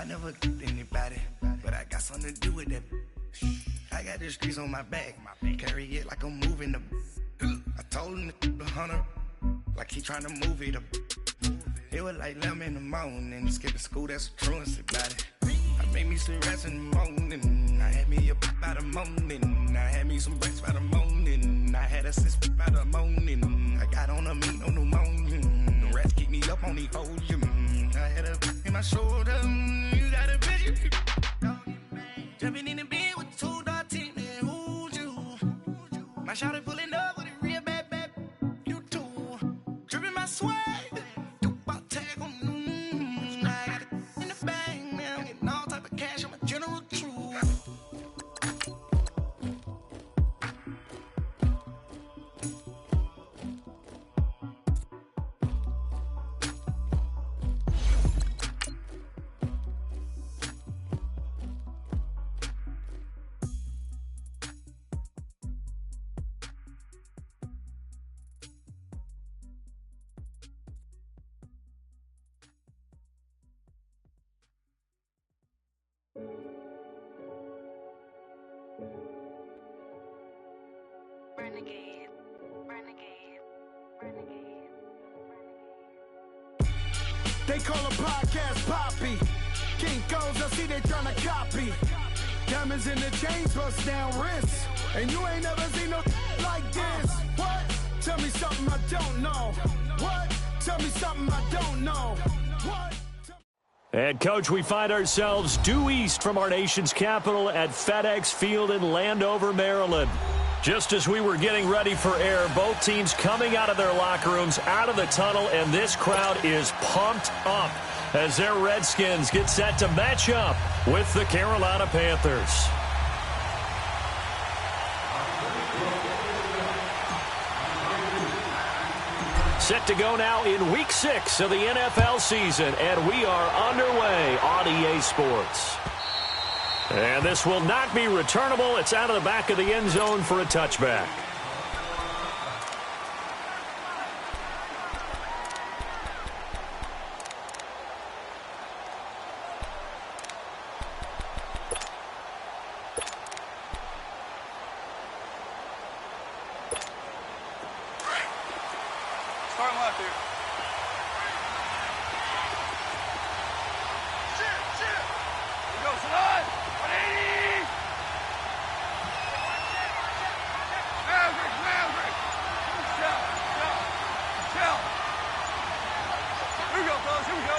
never killed anybody, but I got something to do with that. I got the streets on my back, carry it like I'm moving the. I told him to 100, like he trying to move it up. It was like 11 in the morning, skipping school, that's a truancy about it. I made me some rest in the morning, I had me a by the morning, I had me some breakfast by the morning, I had a six by the morning, I got on a meat on the morning, the rats keep me up on the podium, I had a in my shoulder, you got a bitch, jumping in the bed with 2 dark teeth, and who's you? My shawty pulling up with a real bad, you too, dripping my swag. Renegade, renegade, renegade, renegade. They call a podcast Poppy. Kinkos, I see they tryna copy. Diamonds in the chains, bust down wrists. And you ain't never seen no like this. What? Tell me something I don't know. What? Tell me something I don't know. What? And, Coach, we find ourselves due east from our nation's capital at FedEx Field in Landover, Maryland. Just as we were getting ready for air, both teams coming out of their locker rooms, out of the tunnel, and this crowd is pumped up as their Redskins get set to match up with the Carolina Panthers. Set to go now in Week 6 of the NFL season, and we are underway on EA Sports. And this will not be returnable. It's out of the back of the end zone for a touchback. Start left here. Here goes Salon. 180. Maverick. Chill. Here we go, fellas. Here we go.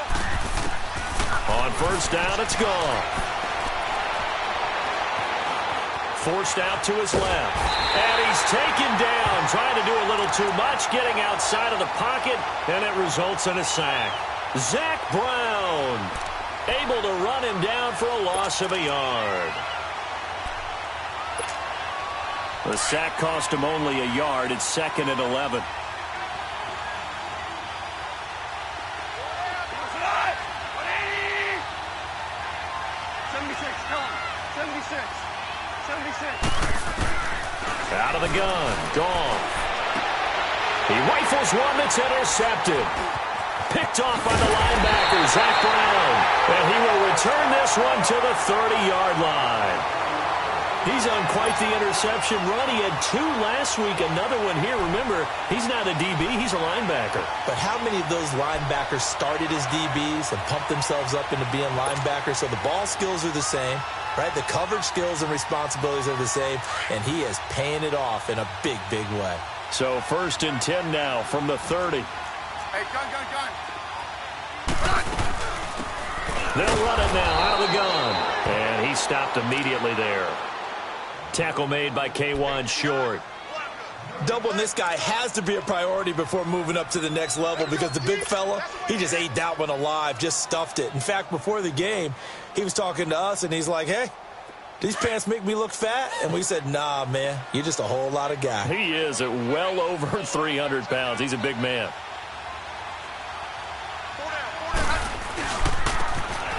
On first down, it's gone. Forced out to his left. And he's taken down, trying to do a little too much, getting outside of the pocket, and it results in a sack. Zach Brown able to run him down for a loss of a yard. The sack cost him only a yard. It's 2nd and 11. Out of the gun, Goff. He rifles one that's intercepted. Picked off by the linebacker, Zach Brown. And he will return this one to the 30-yard line. He's on quite the interception run. He had 2 last week, another one here. Remember, he's not a DB, he's a linebacker. But how many of those linebackers started as DBs and pumped themselves up into being linebackers? So the ball skills are the same. Right, the coverage skills and responsibilities are the same, and he is paying it off in a big, big way. So 1st and 10 now from the 30. Hey, gun. They'll run it now out of the gun. And he stopped immediately there. Tackle made by K1 Short. Doubling this guy has to be a priority before moving up to the next level because the big fella, he just ate that one alive, just stuffed it. In fact, before the game, he was talking to us, and he's like, hey, these pants make me look fat? And we said, nah, man, you're just a whole lot of guy. He is at well over 300 pounds. He's a big man.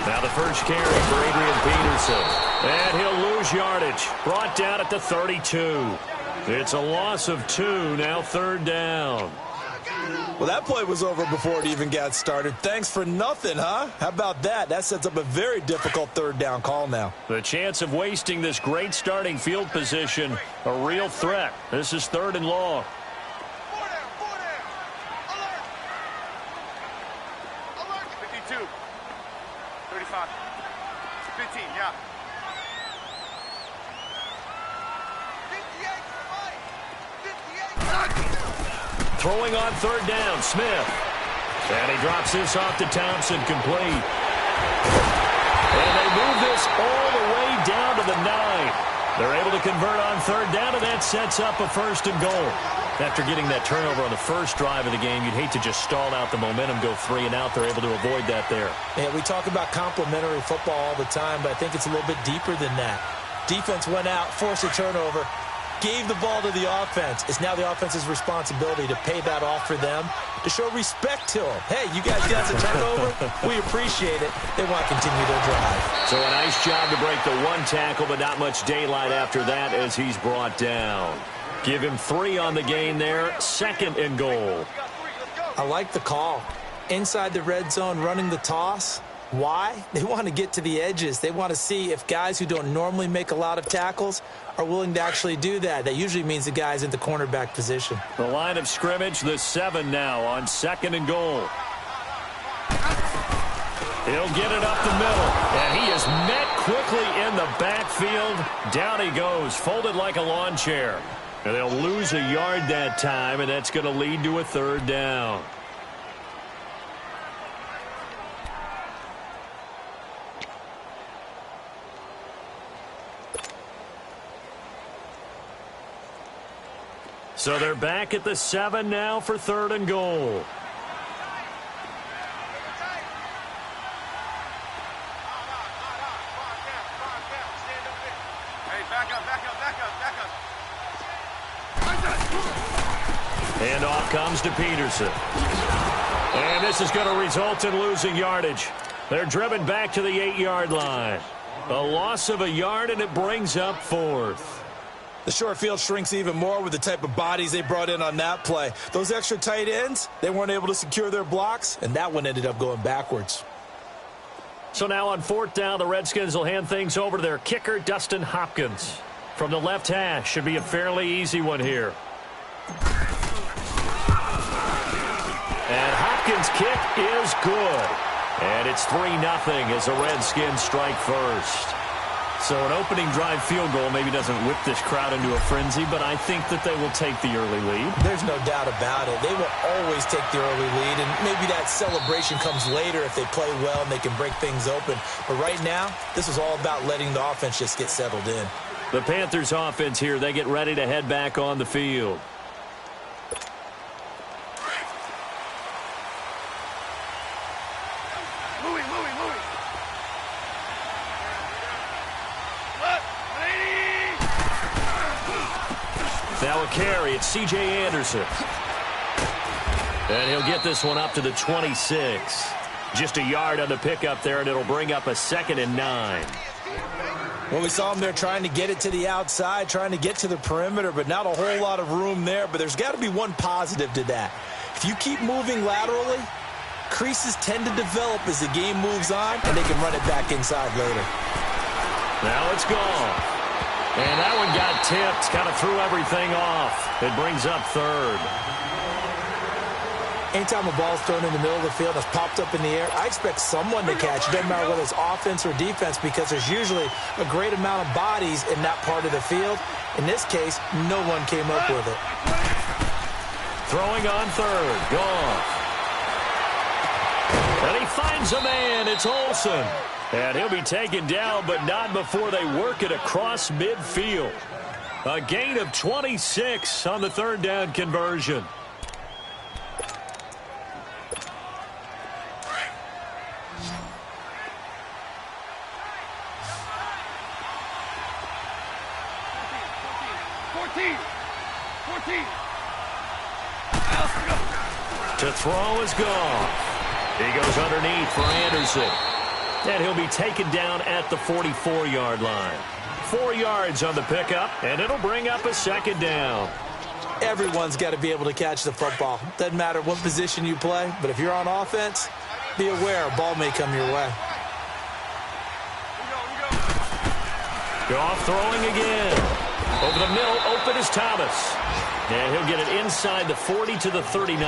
Now the first carry for Adrian Peterson. And he'll lose yardage. Brought down at the 32. It's a loss of 2, now 3rd down. Well, that play was over before it even got started. Thanks for nothing, huh? How about that? That sets up a very difficult third down call now. The chance of wasting this great starting field position, a real threat. This is 3rd and long. 52. 35. 15, yeah. 58. Throwing on 3rd down, Smith. And he drops this off to Thompson, complete. And they move this all the way down to the 9. They're able to convert on 3rd down, and that sets up a 1st and goal. After getting that turnover on the first drive of the game, you'd hate to just stall out the momentum, go 3 and out. They're able to avoid that there. Yeah, we talk about complementary football all the time, but I think it's a little bit deeper than that. Defense went out, forced a turnover, gave the ball to the offense. It's now the offense's responsibility to pay that off for them, to show respect to them. Hey, you guys got the turnover. We appreciate it. They want to continue their drive. So a nice job to break the 1 tackle, but not much daylight after that as he's brought down. Give him 3 on the gain there. 2nd and goal. I like the call. Inside the red zone, running the toss. Why? They want to get to the edges. They want to see if guys who don't normally make a lot of tackles are willing to actually do that. That usually means the guys in the cornerback position. The line of scrimmage, the 7 now on 2nd and goal. He'll get it up the middle, and he is met quickly in the backfield. Down he goes, folded like a lawn chair. And they'll lose a yard that time, and that's going to lead to a 3rd down. So they're back at the 7 now for 3rd and goal. Hey, back up. And off comes to Peterson. And this is going to result in losing yardage. They're driven back to the 8-yard line. A loss of a yard, and it brings up 4th. The short field shrinks even more with the type of bodies they brought in on that play. Those extra tight ends, they weren't able to secure their blocks, and that one ended up going backwards. So now on 4th down, the Redskins will hand things over to their kicker, Dustin Hopkins. From the left hash, should be a fairly easy one here. And Hopkins' kick is good. And it's 3-0 as the Redskins strike first. So an opening drive field goal maybe doesn't whip this crowd into a frenzy, but I think that they will take the early lead. There's no doubt about it. They will always take the early lead, and maybe that celebration comes later if they play well and they can break things open. But right now, this is all about letting the offense just get settled in. The Panthers offense here, they get ready to head back on the field. Now a carry, it's C.J. Anderson. And he'll get this one up to the 26. Just a yard on the pickup there, and it'll bring up a 2nd and 9. Well, we saw him there trying to get it to the outside, trying to get to the perimeter, but not a whole lot of room there. But there's got to be one positive to that. If you keep moving laterally, creases tend to develop as the game moves on, and they can run it back inside later. Now it's gone. And that one got tipped, kind of threw everything off. It brings up 3rd. Anytime a ball's thrown in the middle of the field that's popped up in the air, I expect someone to catch it. Doesn't matter whether it's offense or defense, because there's usually a great amount of bodies in that part of the field. In this case, no one came up with it. Throwing on 3rd. Gone. And he finds a man. It's Olsen. And he'll be taken down, but not before they work it across midfield. A gain of 26 on the 3rd down conversion. To throw is gone. He goes underneath for Anderson. And he'll be taken down at the 44-yard line. 4 yards on the pickup, and it'll bring up a 2nd down. Everyone's got to be able to catch the football. Doesn't matter what position you play, but if you're on offense, be aware a ball may come your way. Goff throwing again. Over the middle, open is Thomas. And he'll get it inside the 40 to the 39.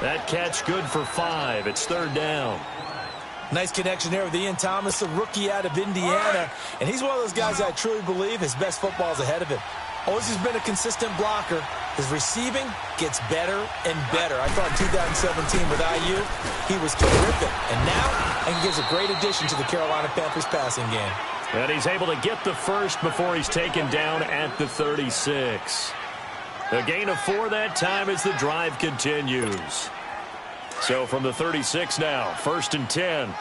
That catch good for 5. It's third down. Nice connection there with Ian Thomas, a rookie out of Indiana. And he's one of those guys I truly believe his best football is ahead of him. Always has been a consistent blocker. His receiving gets better and better. I thought in 2017 with IU, he was terrific. And now, he gives a great addition to the Carolina Panthers passing game. And he's able to get the first before he's taken down at the 36. A gain of 4 that time as the drive continues. So from the 36 now, 1st and 10.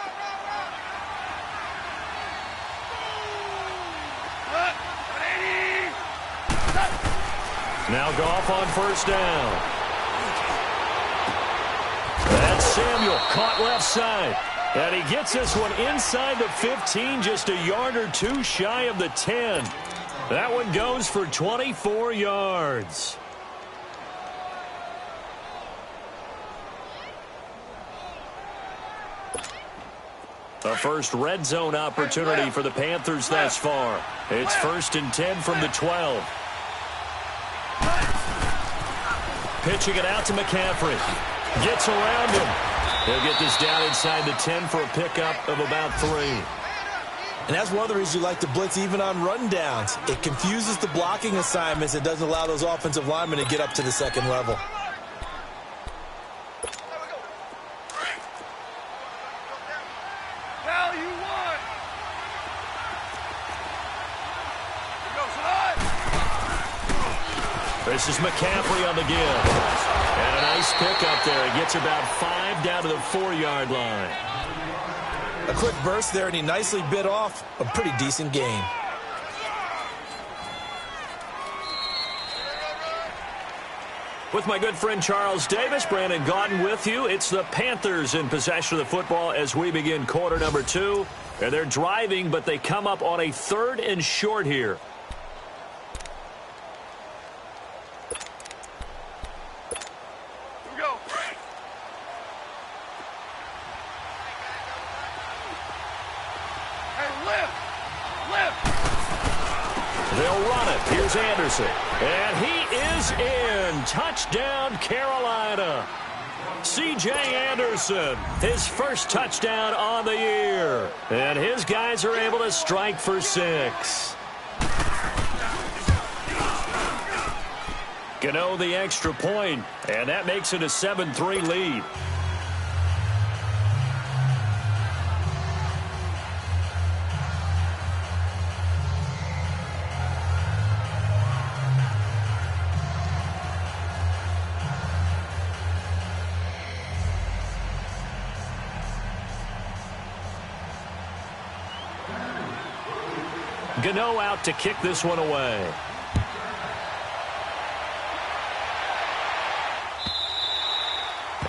Now Goff on 1st down. That's Samuel caught left side. And he gets this one inside the 15, just a yard or 2 shy of the 10. That one goes for 24 yards. A first red zone opportunity for the Panthers thus far. It's 1st and 10 from the 12. Pitching it out to McCaffrey. Gets around him. He'll get this down inside the 10 for a pickup of about 3. And that's one of the reasons you like to blitz even on rundowns. It confuses the blocking assignments. It doesn't allow those offensive linemen to get up to the second level. This is McCaffrey on the give. And a nice pickup there. He gets about 5 down to the 4-yard line. A quick burst there, and he nicely bit off a pretty decent gain. With my good friend Charles Davis, Brandon Gaudin with you. It's the Panthers in possession of the football as we begin quarter number 2. And they're driving, but they come up on a 3rd and short here. They'll run it. Here's Anderson. And he is in. Touchdown, Carolina. C.J. Anderson, his first touchdown on the year. And his guys are able to strike for 6. Gano the extra point, and that makes it a 7-3 lead. Gano out to kick this one away.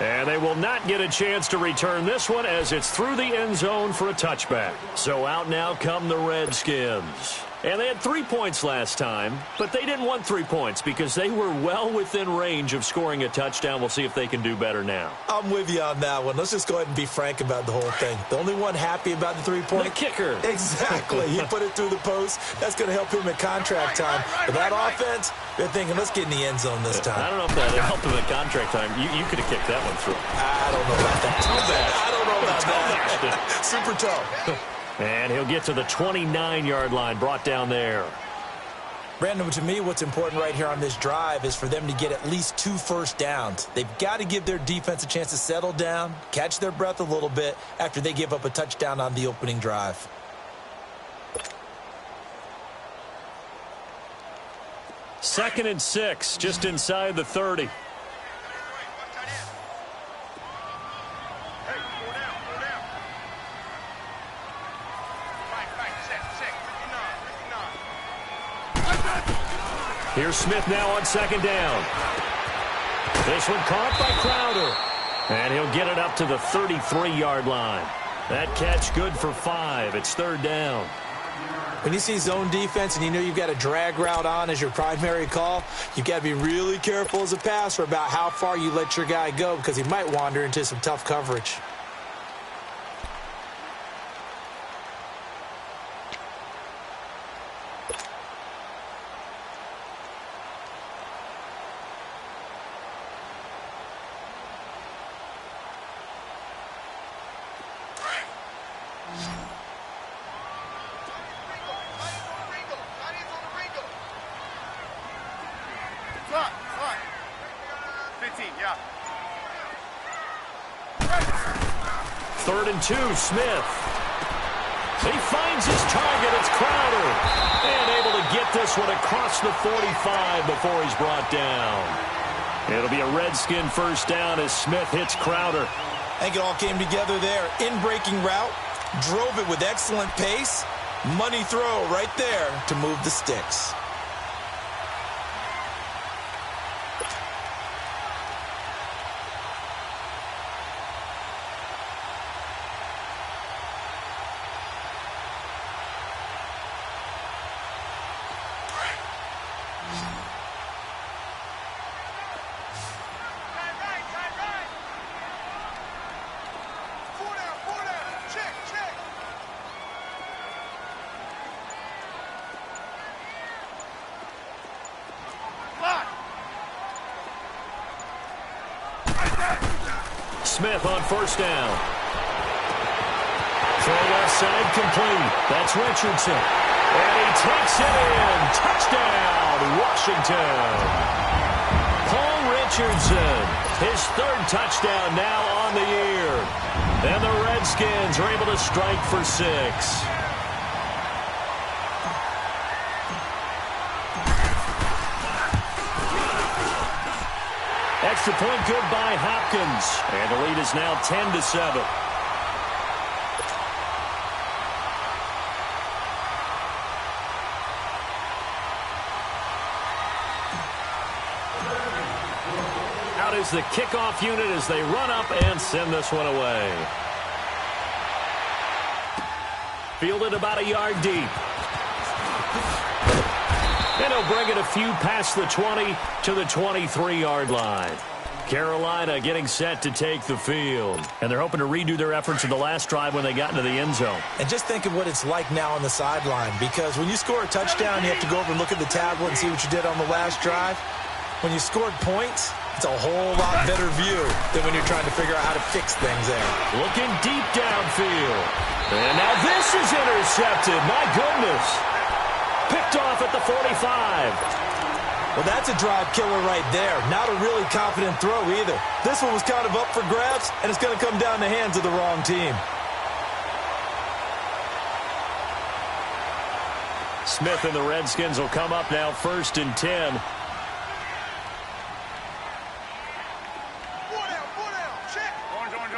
And they will not get a chance to return this one as it's through the end zone for a touchback. So out now come the Redskins. And they had 3 points last time, but they didn't want 3 points because they were well within range of scoring a touchdown. We'll see if they can do better now. I'm with you on that one. Let's just go ahead and be frank about the whole thing. The only one happy about the 3-point? The kicker. Exactly. He put it through the post. That's going to help him at contract time. But that offense, they're thinking, let's get in the end zone this time. I don't know if that helped him at contract time. You could have kicked that one through. I don't know about that. I don't know about that. Super tough. And he'll get to the 29-yard line, brought down there. Brandon, to me, what's important right here on this drive is for them to get at least 2 first downs. They've got to give their defense a chance to settle down, catch their breath a little bit after they give up a touchdown on the opening drive. Second and 6, just inside the 30. Here's Smith now on second down. This one caught by Crowder. And he'll get it up to the 33-yard line. That catch good for 5. It's third down. When you see zone defense and you know you've got a drag route on as your primary call, you've got to be really careful as a passer about how far you let your guy go because he might wander into some tough coverage. Third and 2, Smith. He finds his target. It's Crowder. And able to get this one across the 45 before he's brought down. It'll be a Redskin first down as Smith hits Crowder. I think it all came together there. In-breaking route, drove it with excellent pace. Money throw right there to move the sticks. Smith on first down. Throw left side complete. That's Richardson. And he takes it in. Touchdown, Washington. Paul Richardson, his third touchdown now on the year. And the Redskins are able to strike for 6. Extra point good by Hopkins. And the lead is now 10-7. Out is the kickoff unit as they run up and send this one away. Fielded about a yard deep. And he'll bring it a few past the 20 to the 23-yard line. Carolina getting set to take the field. And they're hoping to redo their efforts in the last drive when they got into the end zone. And just think of what it's like now on the sideline, because when you score a touchdown, you have to go over and look at the tablet and see what you did on the last drive. When you scored points, it's a whole lot better view than when you're trying to figure out how to fix things there. Looking deep downfield. And now this is intercepted. My goodness. Picked off at the 45. Well, that's a drive killer right there. Not a really confident throw either. This one was kind of up for grabs, and it's going to come down the hands of the wrong team. Smith and the Redskins will come up now 1st and 10.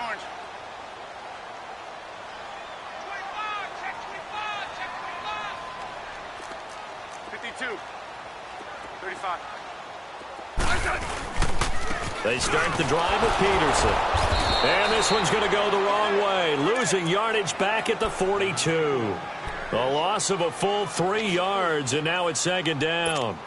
Orange. 52. 35. They start the drive with Peterson. And this one's going to go the wrong way. Losing yardage back at the 42. A loss of a full 3 yards, and now it's 2nd down.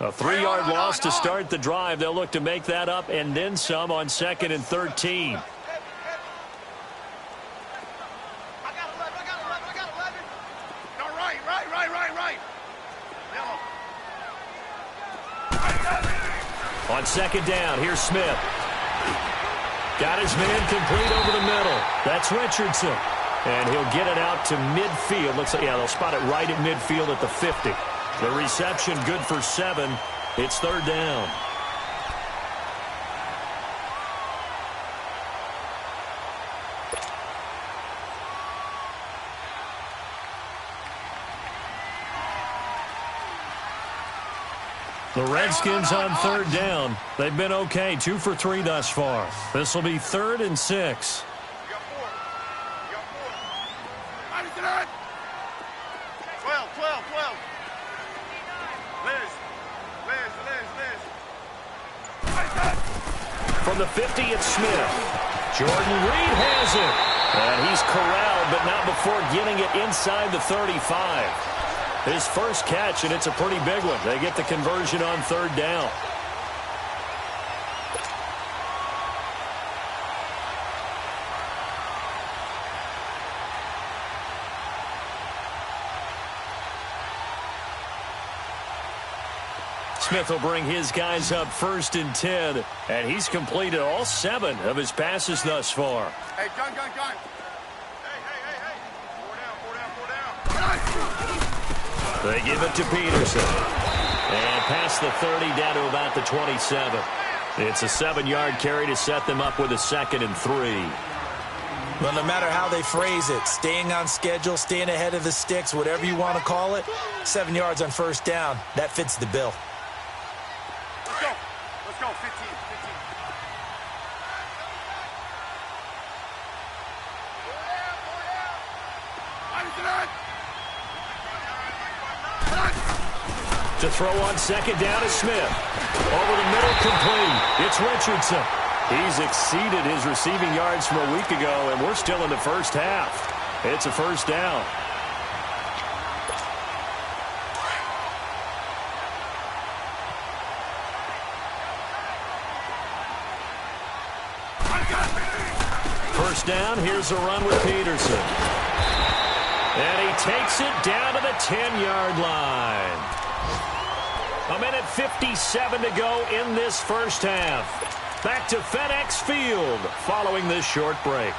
A 3-yard loss to start the drive. They'll look to make that up and then some on 2nd and 13. On 2nd down, here's Smith. Got his man complete over the middle. That's Richardson. And he'll get it out to midfield. Looks like, yeah, they'll spot it right at midfield at the 50. The reception good for 7. It's 3rd down. The Redskins on 3rd down. They've been okay, 2 for 3 thus far. This will be 3rd and 6. You got 4. 12. Liz. 3 From the 50, it's Smith. Jordan Reed has it. And he's corralled, but not before getting it inside the 35. His first catch, and it's a pretty big one. They get the conversion on third down. Smith will bring his guys up 1st and 10, and he's completed all 7 of his passes thus far. Hey, gun. Hey. 4 down. They give it to Peterson. And past the 30 down to about the 27. It's a 7-yard carry to set them up with a 2nd and 3. Well, no matter how they phrase it, staying on schedule, staying ahead of the sticks, whatever you want to call it, 7 yards on 1st down, that fits the bill. Let's go. 15. To throw on 2nd down is Smith. Over the middle, complete. It's Richardson. He's exceeded his receiving yards from a week ago, and we're still in the first half. It's a 1st down. First down, here's a run with Peterson. And he takes it down to the 10-yard line. A minute 57 to go in this first half. Back to FedEx Field following this short break.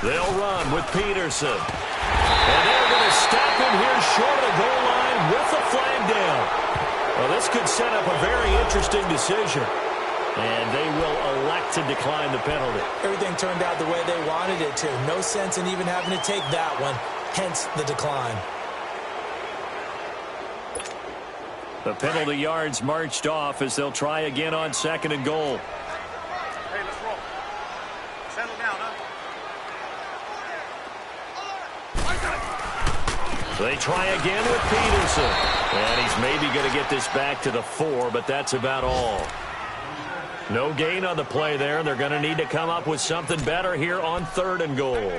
They'll run with Peterson. And they're going to stop him here short of the goal line with a flag down. Well, this could set up a very interesting decision. And they will elect to decline the penalty. Everything turned out the way they wanted it to. No sense in even having to take that one, hence the decline. The penalty yards marched off as they'll try again on 2nd and goal. Hey, let's roll. Settle down, huh? They try again with Peterson. And he's maybe going to get this back to the 4, but that's about all. No gain on the play there. They're going to need to come up with something better here on 3rd and goal.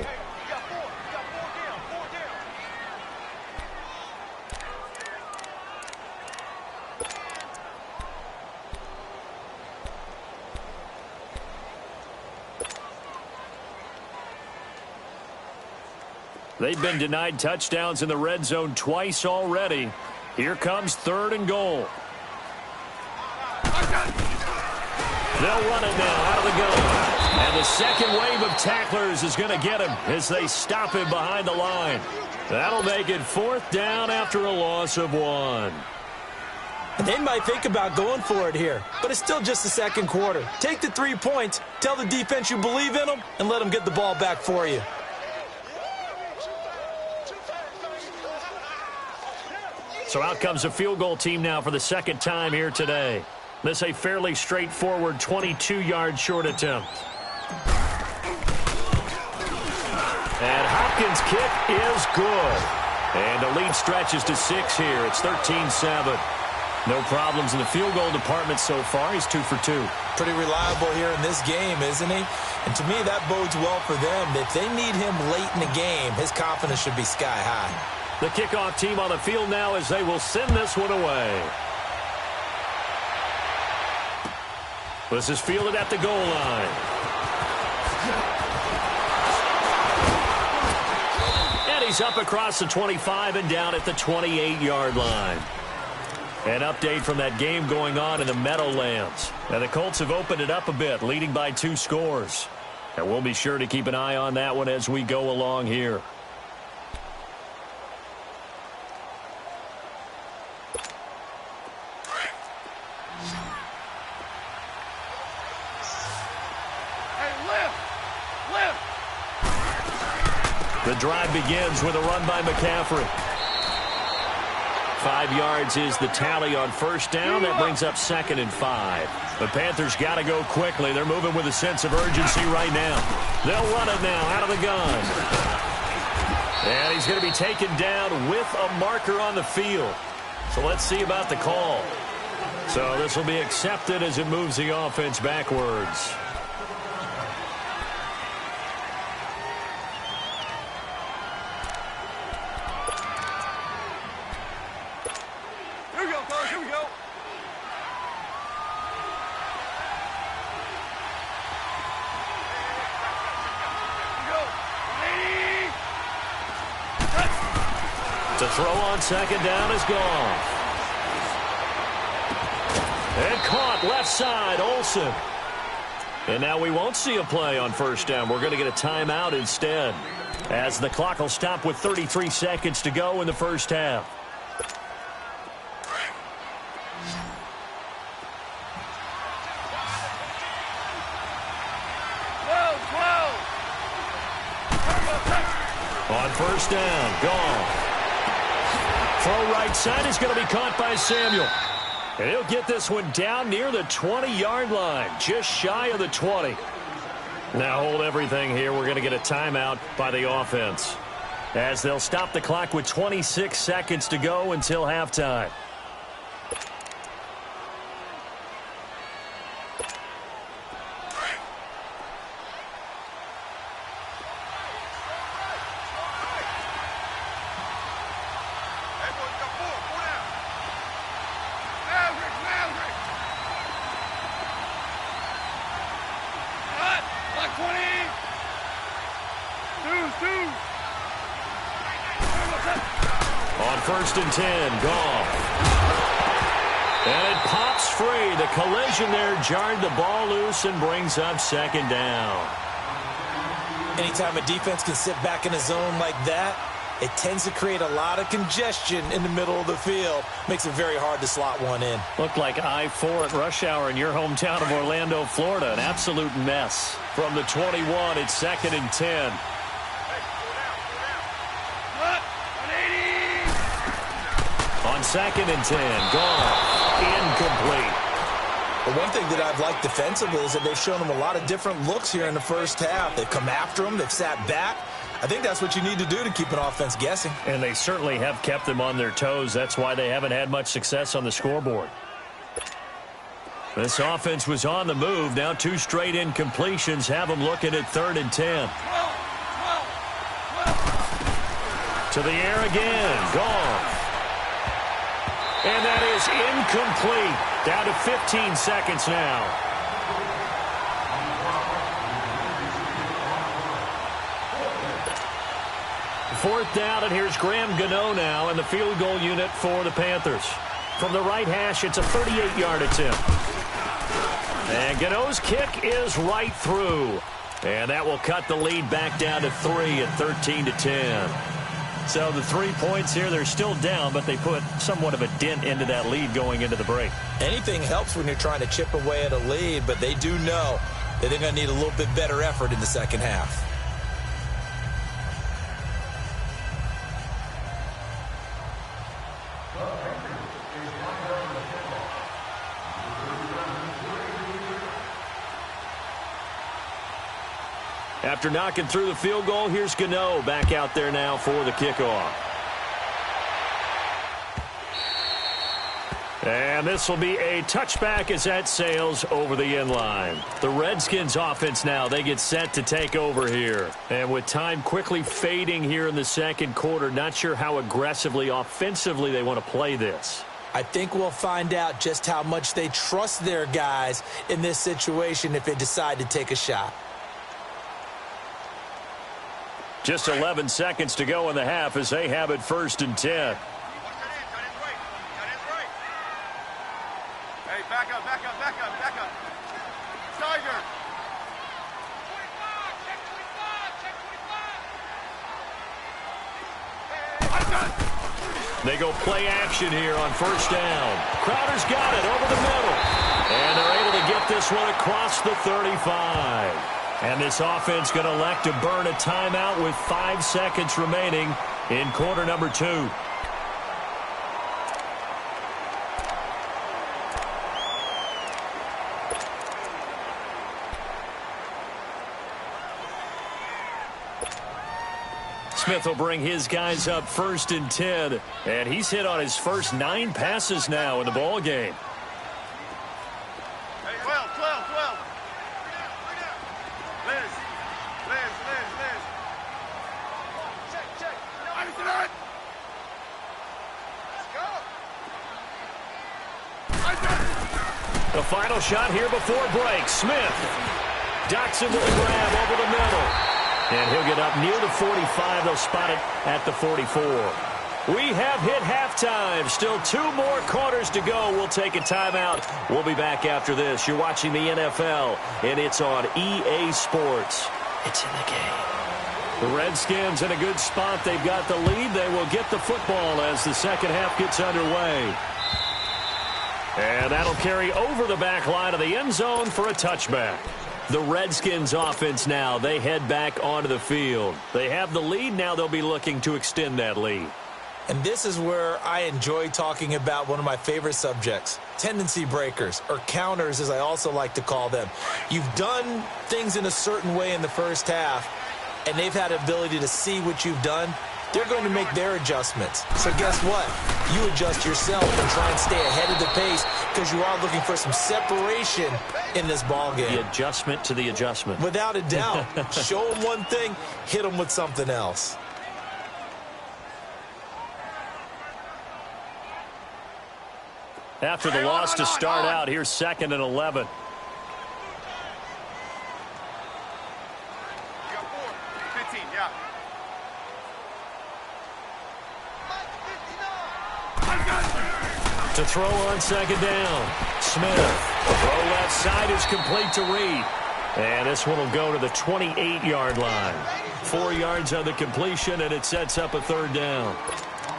They've been denied touchdowns in the red zone twice already. Here comes 3rd and goal. They'll run it now out of the gun. And the second wave of tacklers is going to get him as they stop him behind the line. That'll make it 4th down after a loss of 1. They might think about going for it here, but it's still just the 2nd quarter. Take the 3 points, tell the defense you believe in them, and let them get the ball back for you. So out comes a field goal team now for the 2nd time here today. This a fairly straightforward 22-yard short attempt. And Hopkins' kick is good. And the lead stretches to 6 here. It's 13-7. No problems in the field goal department so far. He's 2 for 2. Pretty reliable here in this game, isn't he? And to me, that bodes well for them. If they need him late in the game, his confidence should be sky high. The kickoff team on the field now as they will send this one away. This is fielded at the goal line. And he's up across the 25 and down at the 28-yard line. An update from that game going on in the Meadowlands. And the Colts have opened it up a bit, leading by 2 scores. And we'll be sure to keep an eye on that one as we go along here. The drive begins with a run by McCaffrey. 5 yards is the tally on first down. That brings up 2nd and 5. The Panthers got to go quickly. They're moving with a sense of urgency right now. They'll run it now out of the gun. And he's going to be taken down with a marker on the field. So let's see about the call. So this will be accepted as it moves the offense backwards. Here we go, coach. Here we go. To throw on second down is gone. And caught left side, Olsen. And now we won't see a play on first down. We're going to get a timeout instead, as the clock will stop with 33 seconds to go in the first half. On first down, gone. Throw right side is going to be caught by Samuel. And he'll get this one down near the 20-yard line, just shy of the 20. Now hold everything here. We're going to get a timeout by the offense, as they'll stop the clock with 26 seconds to go until halftime. First and 10, gone. And it pops free. The collision there jarred the ball loose and brings up second down. Anytime a defense can sit back in a zone like that, it tends to create a lot of congestion in the middle of the field. Makes it very hard to slot one in. Looked like I-4 at rush hour in your hometown of Orlando, Florida. An absolute mess. From the 21, it's second and 10. On second and 10, gone. Incomplete. The one thing that I've liked defensively is that they've shown them a lot of different looks here in the first half. They've come after them. They've sat back. I think that's what you need to do to keep an offense guessing. And they certainly have kept them on their toes. That's why they haven't had much success on the scoreboard. This offense was on the move. Now two straight incompletions have them looking at third and 10. To the air again. Gone. And that is incomplete. Down to 15 seconds now. Fourth down, and here's Graham Gano now in the field goal unit for the Panthers. From the right hash, it's a 38-yard attempt. And Gano's kick is right through. And that will cut the lead back down to 3 at 13-10. So the 3 points here, they're still down, but they put somewhat of a dent into that lead going into the break. Anything helps when you're trying to chip away at a lead, but they do know that they're going to need a little bit better effort in the second half. After knocking through the field goal, here's Gano back out there now for the kickoff. And this will be a touchback as that sails over the end line. The Redskins offense now, they get set to take over here. And with time quickly fading here in the second quarter, not sure how aggressively, offensively they want to play this. I think we'll find out just how much they trust their guys in this situation if they decide to take a shot. Just 11 seconds to go in the half as they have it first and 10. Hey, back up. Tiger. They go play action here on first down. Crowder's got it over the middle. And they're able to get this one across the 35. And this offense going to elect to burn a timeout with 5 seconds remaining in quarter number 2. Smith will bring his guys up 1st and 10. And he's hit on his first 9 passes now in the ball game. 12. Liz. Check. Let's go. The final shot here before break. Smith ducks into the grab over the middle. And he'll get up near the 45. They'll spot it at the 44. We have hit halftime. Still 2 more quarters to go. We'll take a timeout. We'll be back after this. You're watching the NFL, and it's on EA Sports. It's in the game. The Redskins in a good spot. They've got the lead. They will get the football as the second half gets underway. And that'll carry over the back line of the end zone for a touchback. The Redskins offense now, they head back onto the field. They have the lead. Now they'll be looking to extend that lead. And this is where I enjoy talking about one of my favorite subjects, tendency breakers, or counters as I also like to call them. You've done things in a certain way in the first half, and they've had the ability to see what you've done. They're going to make their adjustments. So guess what? You adjust yourself and try and stay ahead of the pace because you are looking for some separation in this ball game. The adjustment to the adjustment. Without a doubt. Show them one thing, hit them with something else. After the loss to start out, here's 2nd and 11. You got 4. 15, yeah. To throw on 2nd down. Smith. The throw left side is complete to Reed. And this one will go to the 28-yard line. 4 yards on the completion, and it sets up a 3rd down.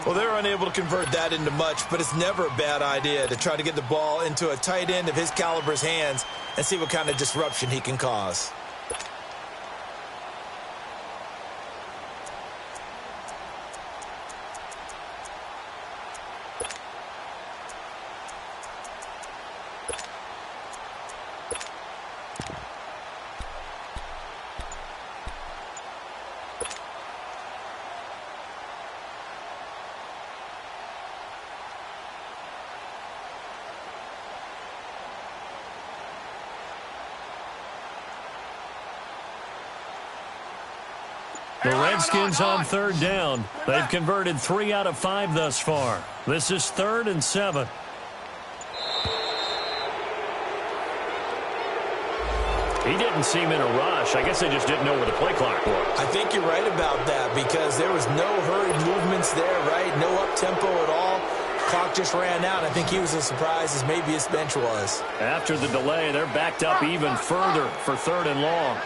Well, they're unable to convert that into much, but it's never a bad idea to try to get the ball into a tight end of his caliber's hands and see what kind of disruption he can cause. The Redskins on 3rd down. They've converted 3 out of 5 thus far. This is 3rd and 7. He didn't seem in a rush. I guess they just didn't know where the play clock was. I think you're right about that because there was no hurried movements there, right? No up-tempo at all. Clock just ran out. I think he was as surprised as maybe his bench was. After the delay, they're backed up even further for 3rd and long.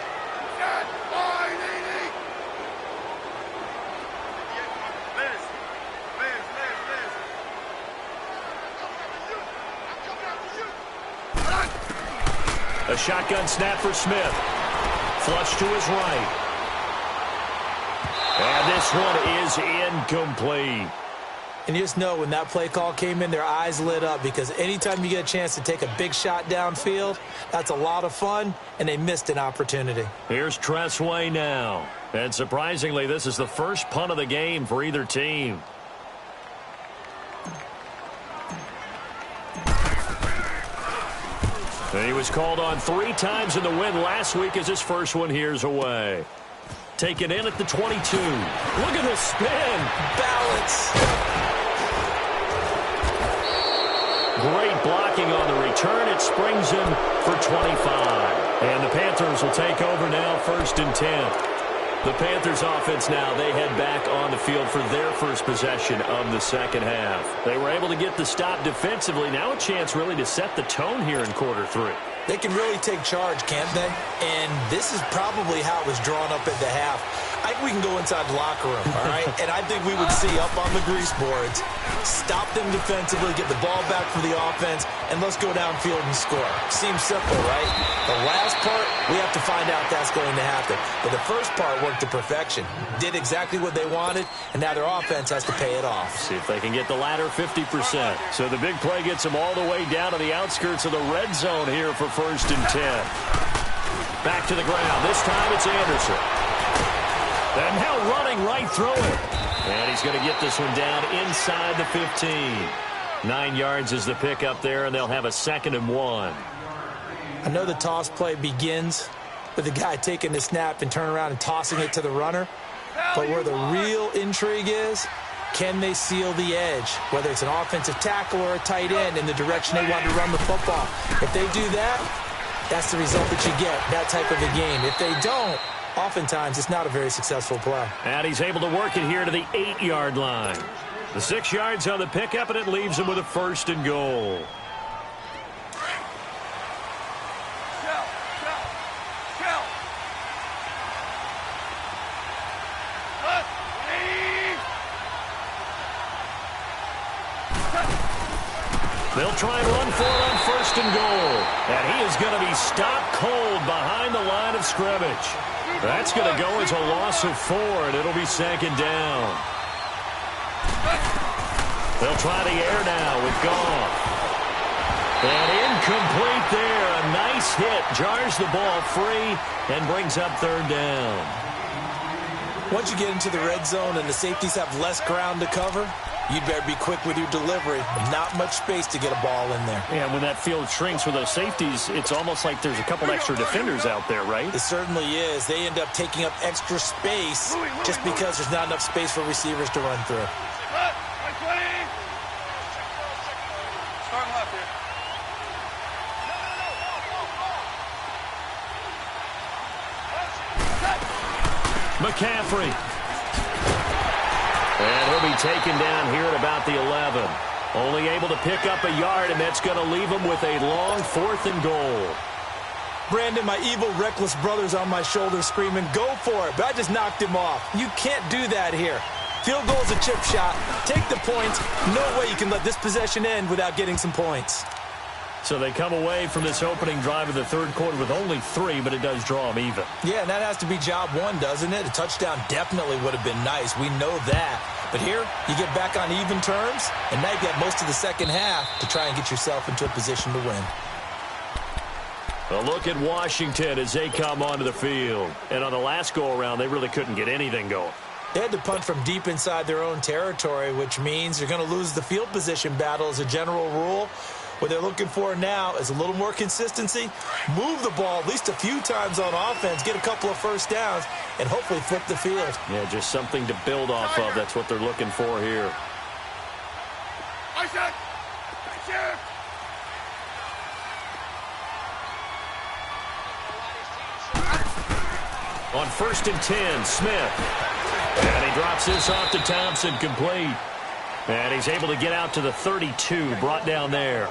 A shotgun snap for Smith. Flush to his right. And this one is incomplete. And you just know when that play call came in, their eyes lit up because anytime you get a chance to take a big shot downfield, that's a lot of fun, and they missed an opportunity. Here's Tressway now. And surprisingly, this is the first punt of the game for either team. And he was called on 3 times in the win last week as his first one here's away. Taken in at the 22. Look at the spin. Balance. Great blocking on the return. It springs him for 25. And the Panthers will take over now, 1st and 10. The Panthers offense now, they head back on the field for their first possession of the second half. They were able to get the stop defensively. Now a chance really to set the tone here in quarter 3. They can really take charge, can't they? And this is probably how it was drawn up at the half. I think we can go inside the locker room, all right? And I think we would see up on the grease boards, stop them defensively, get the ball back for the offense, and let's go downfield and score. Seems simple, right? The last part, we have to find out that's going to happen. But the first part worked to perfection. Did exactly what they wanted, and now their offense has to pay it off. See if they can get the latter 50%. So the big play gets them all the way down to the outskirts of the red zone here for 1st and 10. Back to the ground. This time it's Anderson. And now running right through it. And he's going to get this one down inside the 15. 9 yards is the pickup there, and they'll have a 2nd and 1. I know the toss play begins with the guy taking the snap and turning around and tossing it to the runner. But where the real intrigue is, can they seal the edge, whether it's an offensive tackle or a tight end, in the direction they want to run the football? If they do that, that's the result that you get, that type of a game. If they don't, oftentimes it's not a very successful play. And he's able to work it here to the 8-yard line. The 6 yards on the pickup, and it leaves him with a 1st and goal. They'll try and run for it on 1st and goal. And he is going to be stopped cold behind the line of scrimmage. That's going to go as a loss of 4, and it'll be 2nd down. They'll try the air now with Goff. And incomplete there. A nice hit. Jars the ball free and brings up 3rd down. Once you get into the red zone and the safeties have less ground to cover, you'd better be quick with your delivery. Not much space to get a ball in there. Yeah, when that field shrinks with those safeties, it's almost like there's a couple extra defenders out there, right? It certainly is. They end up taking up extra space just because there's not enough space for receivers to run through. Starting left here. McCaffrey. And he'll be taken down here at about the 11. Only able to pick up a yard, and that's going to leave him with a long 4th and goal. Brandon, my evil, reckless brother's on my shoulder screaming, go for it, but I just knocked him off. You can't do that here. Field goal's a chip shot. Take the points. No way you can let this possession end without getting some points. So they come away from this opening drive of the 3rd quarter with only 3, but it does draw them even. Yeah, and that has to be job 1, doesn't it? A touchdown definitely would have been nice. We know that. But here, you get back on even terms, and now you've got most of the second half to try and get yourself into a position to win. A look at Washington as they come onto the field. And on the last go-around, they really couldn't get anything going. They had to punt from deep inside their own territory, which means you're going to lose the field position battle as a general rule. What they're looking for now is a little more consistency, move the ball at least a few times on offense, get a couple of first downs, and hopefully flip the field. Yeah, just something to build off of. That's what they're looking for here. On 1st and 10, Smith. And he drops this off to Thompson, complete. And he's able to get out to the 32, brought down there.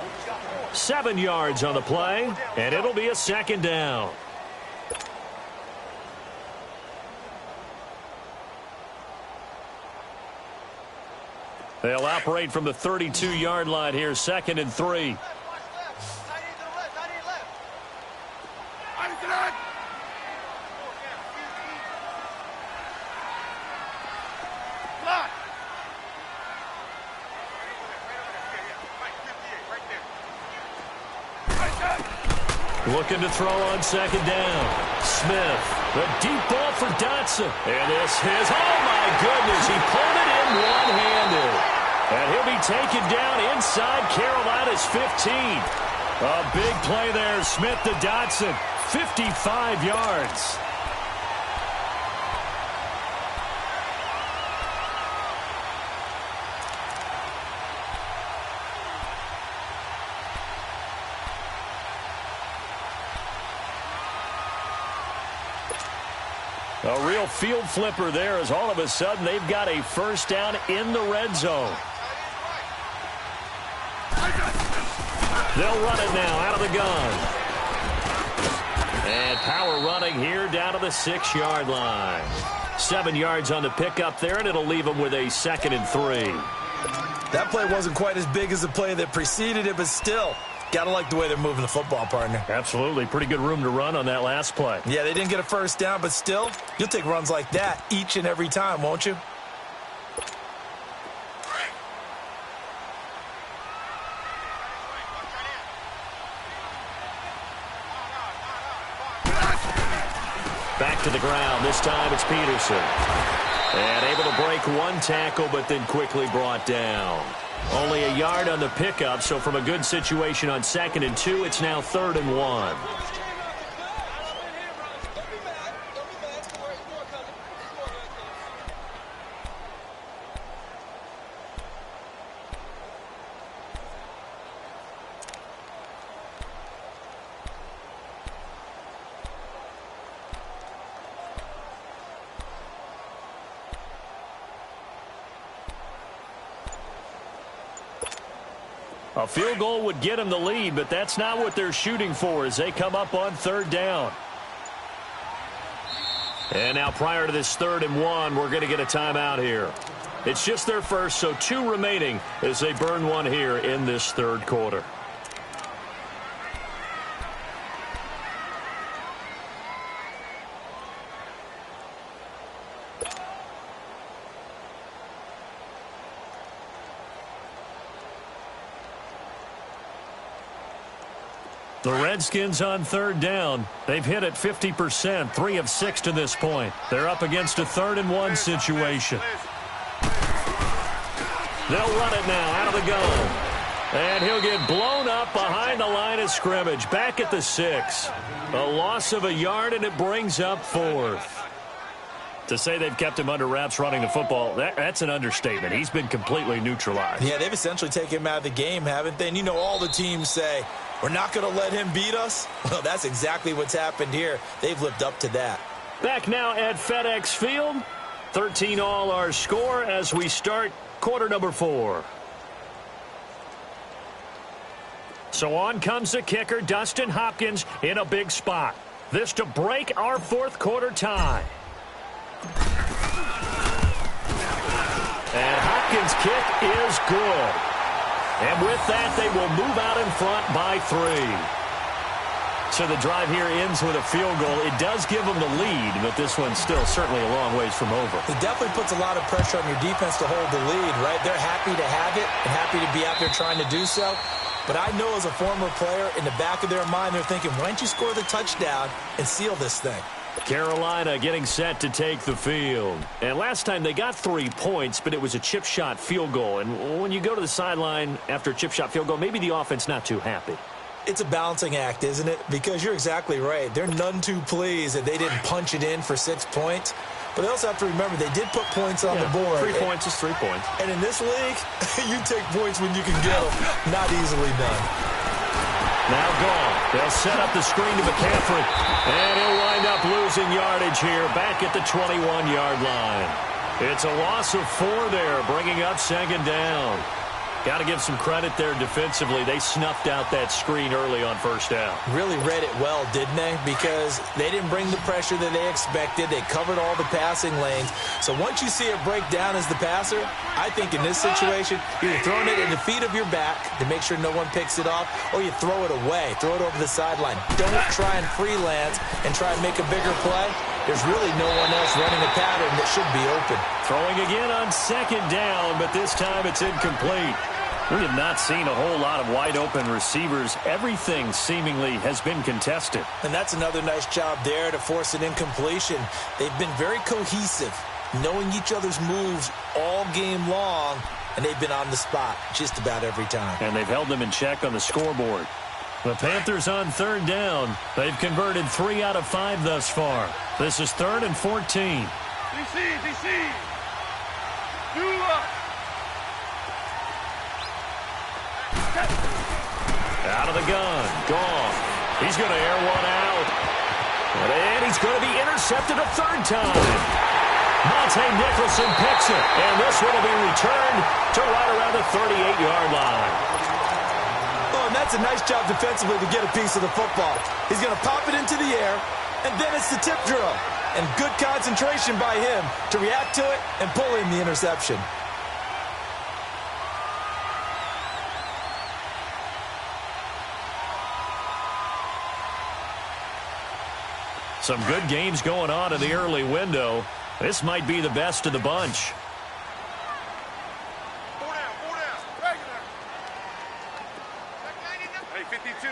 7 yards on the play, and it'll be a 2nd down. They'll operate from the 32-yard line here, 2nd and 3. Looking to throw on 2nd down. Smith, the deep ball for Dotson. And this is, oh my goodness, he pulled it in one-handed. And he'll be taken down inside Carolina's 15. A big play there, Smith to Dotson, 55 yards. A real field flipper there as all of a sudden they've got a first down in the red zone. They'll run it now out of the gun. And power running here down to the 6-yard line. 7 yards on the pickup there, and it'll leave them with a 2nd and 3. That play wasn't quite as big as the play that preceded it, but still, gotta like the way they're moving the football, partner. Absolutely. Pretty good room to run on that last play. Yeah, they didn't get a first down, but still, you'll take runs like that each and every time, won't you? Back to the ground. This time it's Peterson. And able to break one tackle, but then quickly brought down. Only a yard on the pickup, so from a good situation on 2nd and 2, it's now 3rd and 1. A field goal would get them the lead, but that's not what they're shooting for as they come up on 3rd down. And now prior to this 3rd and 1, we're going to get a timeout here. It's just their first, so 2 remaining as they burn one here in this 3rd quarter. The Redskins on 3rd down. They've hit it 50%, 3 of 6 to this point. They're up against a 3rd and 1 situation. They'll run it now out of the gun. And he'll get blown up behind the line of scrimmage, back at the 6. A loss of a yard, and it brings up 4th. To say they've kept him under wraps running the football, that's an understatement. He's been completely neutralized. Yeah, they've essentially taken him out of the game, haven't they? And you know all the teams say, we're not going to let him beat us. Well, that's exactly what's happened here. They've lived up to that. Back now at FedEx Field. 13 all our score as we start quarter number 4. So on comes the kicker, Dustin Hopkins, in a big spot. This to break our 4th quarter tie. And Hopkins' kick is good. And with that, they will move out in front by 3. So the drive here ends with a field goal. It does give them the lead, but this one's still certainly a long ways from over. It definitely puts a lot of pressure on your defense to hold the lead, right? They're happy to have it and happy to be out there trying to do so. But I know as a former player, in the back of their mind, they're thinking, why don't you score the touchdown and seal this thing? Carolina getting set to take the field. And last time they got 3 points, but it was a chip shot field goal. And when you go to the sideline after a chip shot field goal, maybe the offense not too happy. It's a balancing act, isn't it? Because you're exactly right. They're none too pleased that they didn't punch it in for 6 points. But they also have to remember they did put points on the board. 3 points is 3 points. And in this league, you take points when you can get them. Not easily done. Now gone. They'll set up the screen to McCaffrey. And he'll wind up losing yardage here back at the 21-yard line. It's a loss of 4 there, bringing up 2nd down. Got to give some credit there defensively. They snuffed out that screen early on 1st down. Really read it well, didn't they? Because they didn't bring the pressure that they expected. They covered all the passing lanes. So once you see it break down as the passer, I think in this situation, you're throwing it in the feet of your back to make sure no one picks it off, or you throw it away, throw it over the sideline. Don't try and freelance and try and make a bigger play. There's really no one else running a pattern that should be open. Throwing again on 2nd down, but this time it's incomplete. We have not seen a whole lot of wide-open receivers. Everything seemingly has been contested. And that's another nice job there to force an incompletion. They've been very cohesive, knowing each other's moves all game long, and they've been on the spot just about every time. And they've held them in check on the scoreboard. The Panthers on 3rd down. They've converted 3 out of 5 thus far. This is 3rd and 14. DC. Out of the gun. Gone. He's going to air one out. And he's going to be intercepted a 3rd time. Monte Nicholson picks it. And this one will be returned to right around the 38-yard line. Oh, and that's a nice job defensively to get a piece of the football. He's going to pop it into the air, and then it's the tip drill. And good concentration by him to react to it and pull in the interception. Some good games going on in the early window. This might be the best of the bunch. 4 down. Regular. Hey, 52.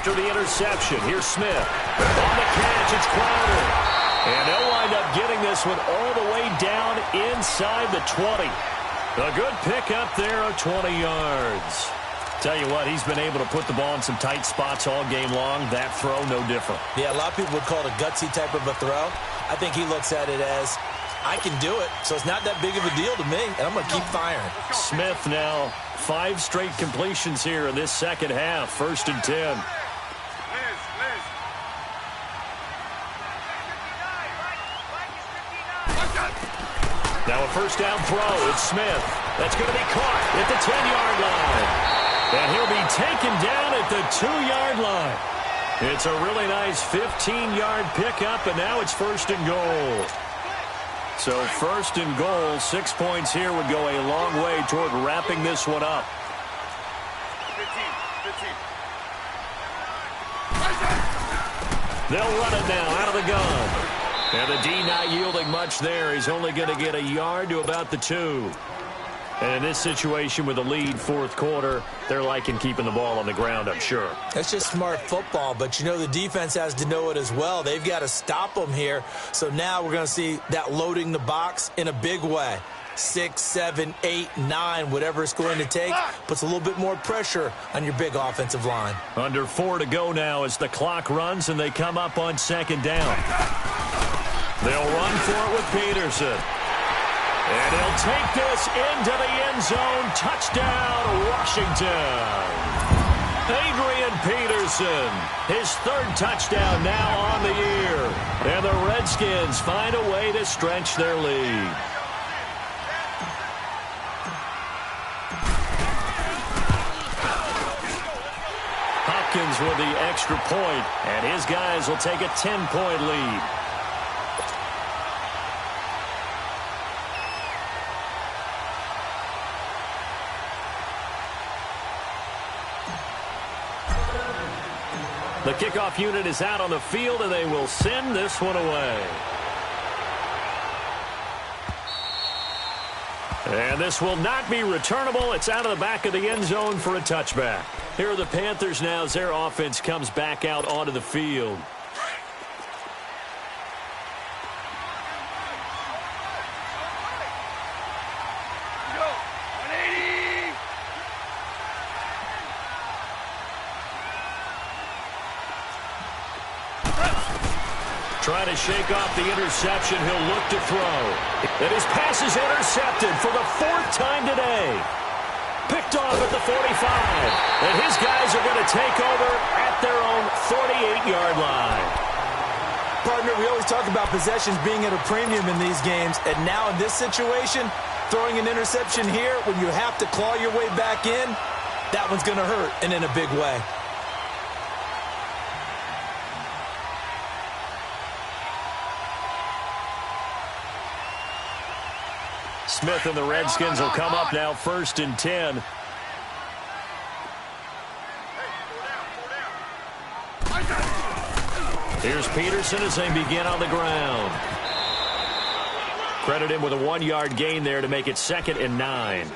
after the interception. Here's Smith. On the catch, it's Crowder. And they'll wind up getting this one all the way down inside the 20. A good pickup there of 20 yards. Tell you what, he's been able to put the ball in some tight spots all game long. That throw, no different. Yeah, a lot of people would call it a gutsy type of a throw. I think he looks at it as, I can do it, so it's not that big of a deal to me, and I'm going to keep firing. Smith now 5 straight completions here in this second half. 1st and 10. Now a first down throw. It's Smith. That's going to be caught at the 10-yard line. And he'll be taken down at the 2-yard line. It's a really nice 15-yard pickup, and now it's 1st and goal. So 1st and goal, 6 points here would go a long way toward wrapping this one up. 15. They'll run it now out of the gun. And the D not yielding much there. He's only going to get a yard to about the 2. And in this situation with the lead 4th quarter, they're liking keeping the ball on the ground, I'm sure. That's just smart football, but you know the defense has to know it as well. They've got to stop them here. So now we're going to see that loading the box in a big way. 6, 7, 8, 9, whatever it's going to take, puts a little bit more pressure on your big offensive line. Under 4 to go now as the clock runs and they come up on 2nd down. They'll run for it with Peterson. And he'll take this into the end zone. Touchdown, Washington. Adrian Peterson, his 3rd touchdown now on the year. And the Redskins find a way to stretch their lead. Hopkins with the extra point, and his guys will take a 10-point lead. The kickoff unit is out on the field, and they will send this one away. And this will not be returnable. It's out of the back of the end zone for a touchback. Here are the Panthers now as their offense comes back out onto the field. Trying to shake off the interception. He'll look to throw. And his pass is intercepted for the 4th time today. Picked off at the 45. And his guys are going to take over at their own 48-yard line. Partner, we always talk about possessions being at a premium in these games. And now in this situation, throwing an interception here when you have to claw your way back in, that one's going to hurt, and in a big way. Smith and the Redskins will come up now 1st and 10. Here's Peterson as they begin on the ground. Credit him with a 1-yard gain there to make it 2nd and 9.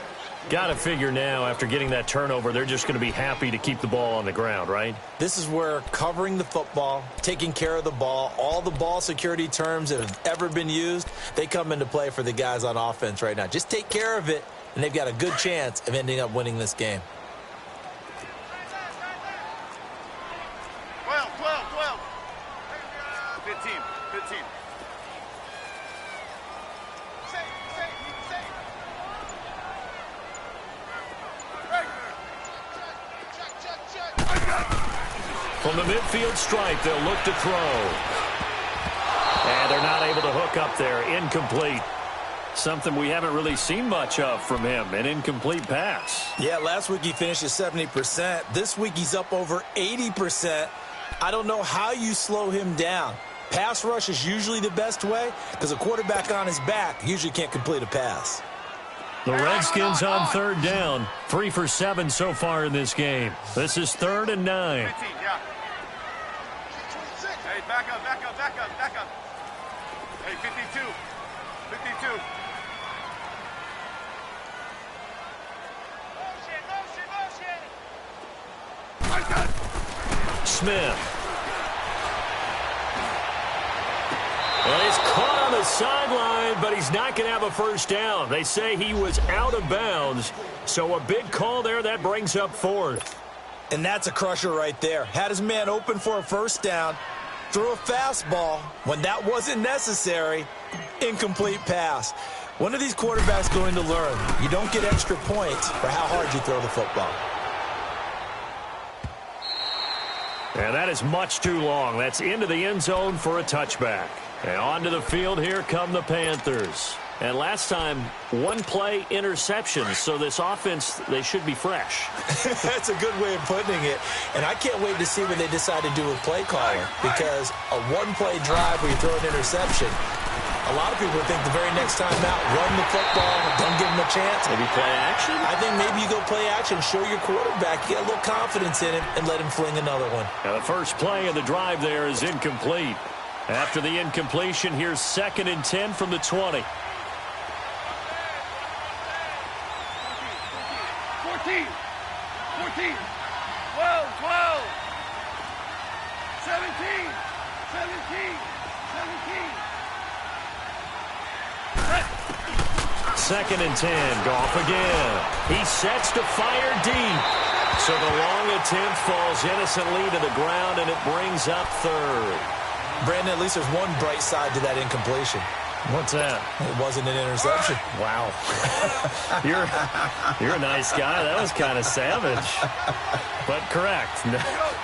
Got to figure now, after getting that turnover, they're just going to be happy to keep the ball on the ground, right? This is where covering the football, taking care of the ball, all the ball security terms that have ever been used, they come into play for the guys on offense right now. Just take care of it, and they've got a good chance of ending up winning this game. 12. 15. From the midfield stripe, they'll look to throw. And they're not able to hook up there. Incomplete. Something we haven't really seen much of from him, an incomplete pass. Yeah, last week he finished at 70%. This week he's up over 80%. I don't know how you slow him down. Pass rush is usually the best way because a quarterback on his back usually can't complete a pass. The Redskins on 3rd down. 3 for 7 so far in this game. This is 3rd and 9. 15, yeah. Hey, back up. Hey, 52. Smith. And he's caught on the sideline, but he's not going to have a first down. They say he was out of bounds, so a big call there. That brings up 4th. And that's a crusher right there. Had his man open for a first down, threw a fastball when that wasn't necessary, incomplete pass. One of these quarterbacks going to learn, you don't get extra points for how hard you throw the football. And that is much too long. That's into the end zone for a touchback. And onto the field here come the Panthers. And last time, one-play interceptions, so this offense, they should be fresh. That's a good way of putting it. And I can't wait to see what they decide to do with play calling, because a one-play drive where you throw an interception, a lot of people think the very next time out, run the football, don't give them a chance. Maybe play action? I think maybe you go play action, show your quarterback, get a little confidence in him, and let him fling another one. Now the first play of the drive there is incomplete. After the incompletion, here's 2nd and 10 from the 20. 14, 12, 17, 2nd and 10. Goff again. He sets to fire deep. So the long attempt falls innocently to the ground, and it brings up 3rd. Brandon, at least there's one bright side to that incompletion. What's that? It wasn't an interception. Wow. You're a nice guy. That was kind of savage. But correct.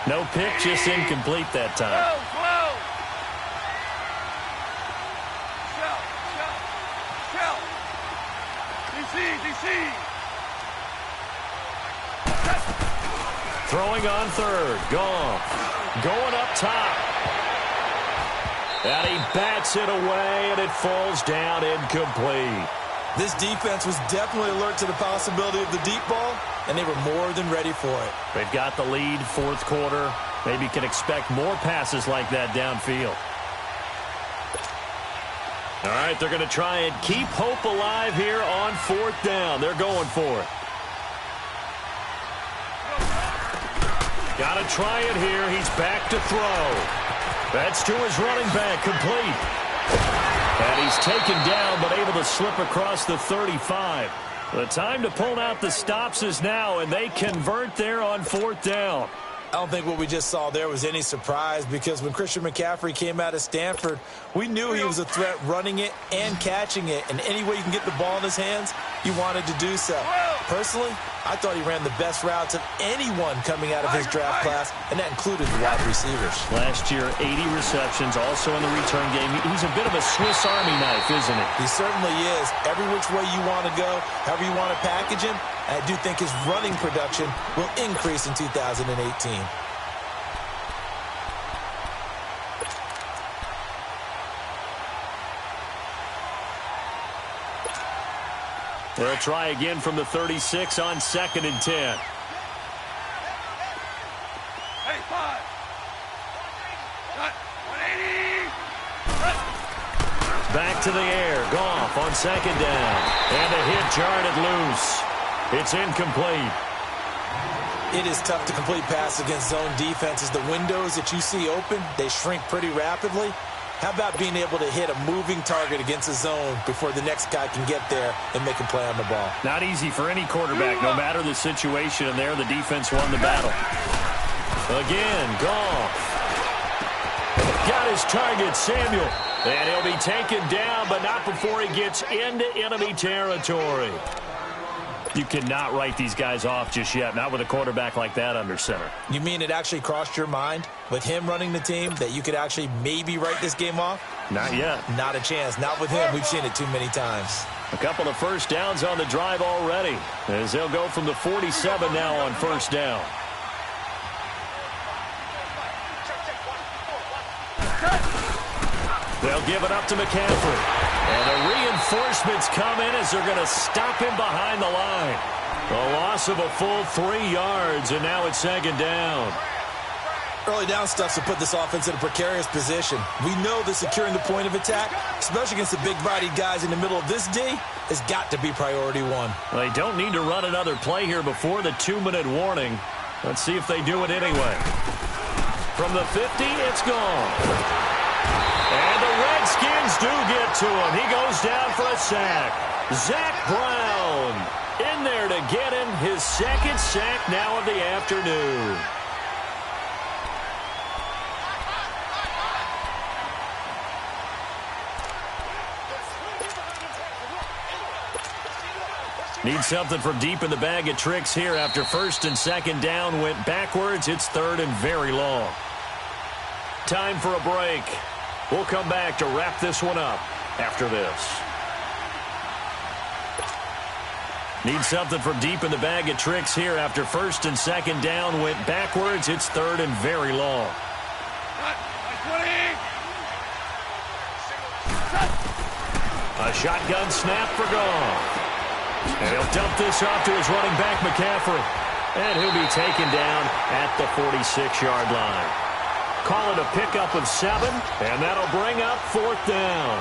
No pick, just incomplete that time. 12. Shell. DC. Throwing on 3rd. Goff. Going up top. And he bats it away, and it falls down incomplete. This defense was definitely alert to the possibility of the deep ball, and they were more than ready for it. They've got the lead, 4th quarter. Maybe can expect more passes like that downfield. All right, they're going to try and keep hope alive here on 4th down. They're going for it. Got to try it here. He's back to throw. That's to his running back, complete. And he's taken down, but able to slip across the 35. The time to pull out the stops is now, and they convert there on 4th down. I don't think what we just saw there was any surprise, because when Christian McCaffrey came out of Stanford, we knew he was a threat running it and catching it. And any way you can get the ball in his hands, you wanted to do so. Personally, I thought he ran the best routes of anyone coming out of his draft class, and that included the wide receivers. Last year, 80 receptions, also in the return game. He's a bit of a Swiss Army knife, isn't he? He certainly is. Every which way you want to go, however you want to package him, I do think his running production will increase in 2018. They'll try again from the 36 on 2nd and 10. Hey, 5. 180. Back to the air. Goff on 2nd down. And a hit jarred it loose. It's incomplete. It is tough to complete pass against zone defenses. The windows that you see open, they shrink pretty rapidly. How about being able to hit a moving target against a zone before the next guy can get there and make a play on the ball? Not easy for any quarterback, no matter the situation. And there, the defense won the battle. Again, Goff. Got his target, Samuel. And he'll be taken down, but not before he gets into enemy territory. You cannot write these guys off just yet, not with a quarterback like that under center. You mean it actually crossed your mind, with him running the team, that you could actually maybe write this game off? Not yet. Not a chance. Not with him. We've seen it too many times. A couple of first downs on the drive already, as they'll go from the 47 now on 1st down. They'll give it up to McCaffrey. And the reinforcements come in as they're going to stop him behind the line. A loss of a full 3 yards, and now it's 2nd down. Early down stuff to put this offense in a precarious position. We know that securing the point of attack, especially against the big-bodied guys in the middle of this D, has got to be priority 1. They don't need to run another play here before the 2-minute warning. Let's see if they do it anyway. From the 50, it's gone. And the Redskins do get to him. He goes down for a sack. Zach Brown in there to get him his second sack now of the afternoon. Need something from deep in the bag of tricks here after first and second down went backwards. It's third and very long. Time for a break. We'll come back to wrap this one up after this. Need something from deep in the bag of tricks here after first and second down went backwards. It's third and very long. A shotgun snap for Goff. And he'll dump this off to his running back, McCaffrey. And he'll be taken down at the 46-yard line. Call it a pickup of 7, and that'll bring up fourth down.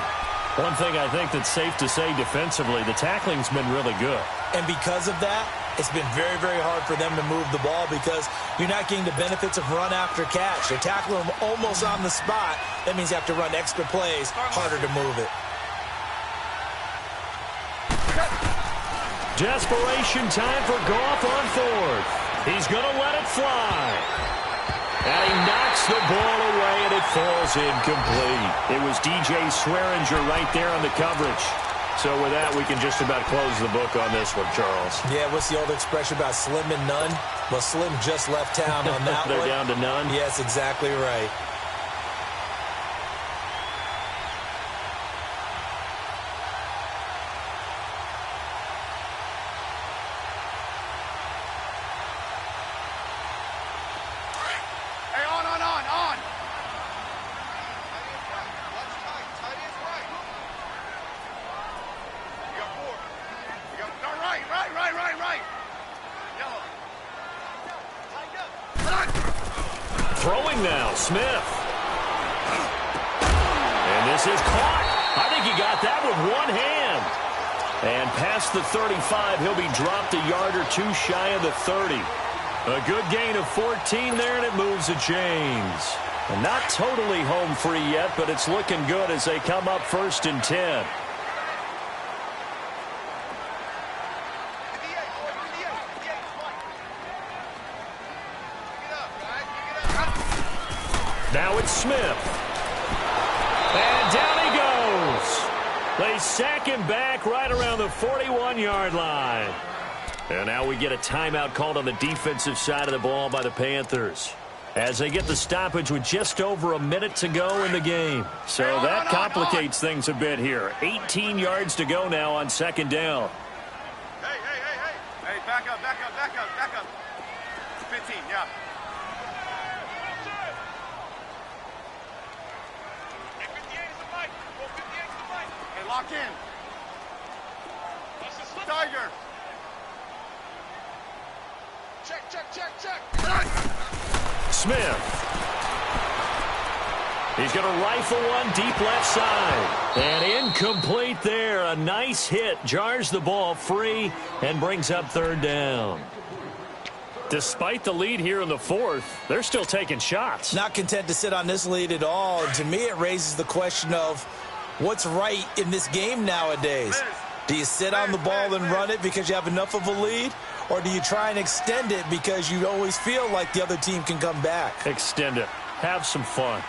One thing I think that's safe to say defensively, the tackling's been really good. And because of that, it's been very, very hard for them to move the ball because you're not getting the benefits of run after catch. They're tackling them almost on the spot. That means you have to run extra plays, harder to move it. Desperation time for Goff on fourth. He's going to let it fly. And he knocks the ball away, and it falls incomplete. It was DJ Swearinger right there on the coverage. So with that, we can just about close the book on this one, Charles. Yeah, what's the old expression about slim and none? Well, Slim just left town on that one. They're down to none? Yes, exactly right. Throwing now, Smith. And this is caught. I think he got that with one hand. And past the 35, he'll be dropped a yard or two shy of the 30. A good gain of 14 there, and it moves the chains. And not totally home free yet, but it's looking good as they come up first and 10. Now it's Smith. And down he goes. They sack him back right around the 41-yard line. And now we get a timeout called on the defensive side of the ball by the Panthers, as they get the stoppage with just over a minute to go in the game. So that complicates things a bit here. 18 yards to go now on second down. Hey, back up. 15, yeah. Lock in. Tiger. Check. Smith. He's going to rifle one deep left side. And incomplete there. A nice hit. Jars the ball free and brings up third down. Despite the lead here in the fourth, they're still taking shots. Not content to sit on this lead at all. And to me, it raises the question of what's right in this game nowadays? Do you sit on the ball and run it because you have enough of a lead? Or do you try and extend it because you always feel like the other team can come back? Extend it. Have some fun.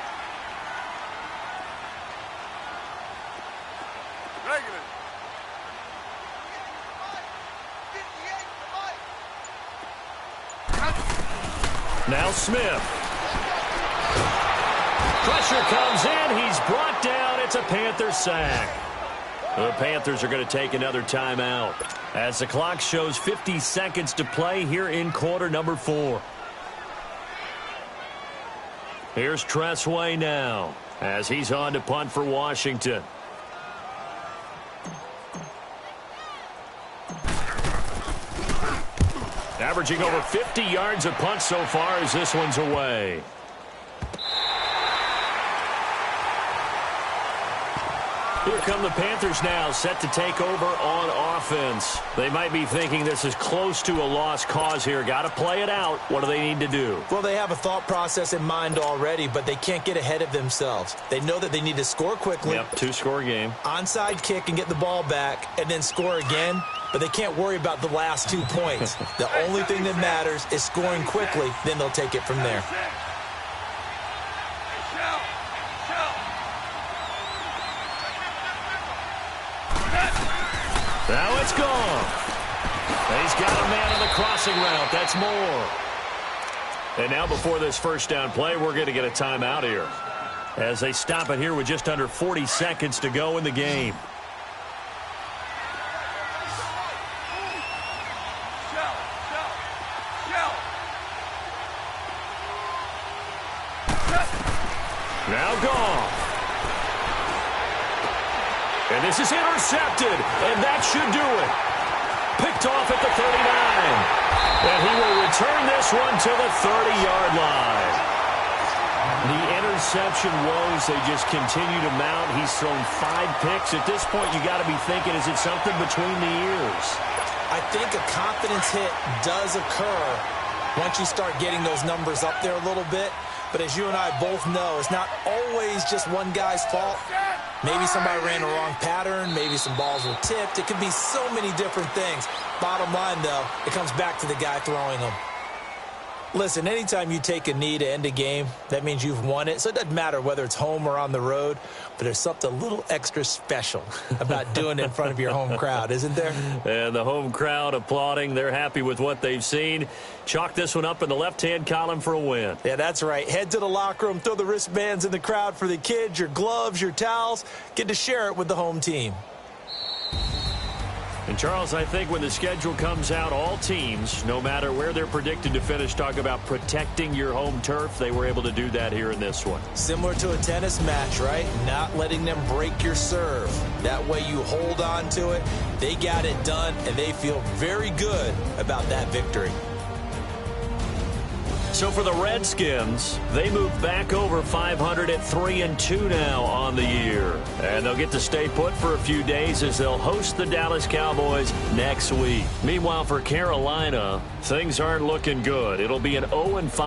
Now Smith. Pressure comes in. He's brought down. It's a Panther sack. The Panthers are going to take another timeout as the clock shows 50 seconds to play here in quarter number 4. Here's Tressway now as he's on to punt for Washington. Averaging over 50 yards a punt so far as this one's away. Here come the Panthers now, set to take over on offense. They might be thinking this is close to a lost cause here. Got to play it out. What do they need to do? Well, they have a thought process in mind already, but they can't get ahead of themselves. They know that they need to score quickly. Yep, two-score game. Onside kick and get the ball back, and then score again. But they can't worry about the last 2 points. The only thing that matters is scoring quickly. Then they'll take it from there. Now it's gone. He's got a man on the crossing route. That's more. And now before this first down play, we're going to get a timeout here, as they stop it here with just under 40 seconds to go in the game. Now gone. And this is intercepted, and that should do it. Picked off at the 39. And he will return this one to the 30-yard line. The interception woes, they just continue to mount. He's thrown 5 picks. At this point, you got to be thinking, is it something between the ears? I think a confidence hit does occur once you start getting those numbers up there a little bit. But as you and I both know, it's not always just one guy's fault. Maybe somebody ran the wrong pattern. Maybe some balls were tipped. It could be so many different things. Bottom line, though, it comes back to the guy throwing them. Listen, anytime you take a knee to end a game, that means you've won it. So it doesn't matter whether it's home or on the road, but there's something a little extra special about doing it in front of your home crowd, isn't there? And the home crowd applauding. They're happy with what they've seen. Chalk this one up in the left-hand column for a win. Yeah, that's right. Head to the locker room, throw the wristbands in the crowd for the kids, your gloves, your towels. Get to share it with the home team. And, Charles, I think when the schedule comes out, all teams, no matter where they're predicted to finish, talk about protecting your home turf. They were able to do that here in this one. Similar to a tennis match, right? Not letting them break your serve. That way you hold on to it. They got it done, and they feel very good about that victory. So for the Redskins, they move back over 500 at 3-2 now on the year. And they'll get to stay put for a few days as they'll host the Dallas Cowboys next week. Meanwhile, for Carolina, things aren't looking good. It'll be an 0-5.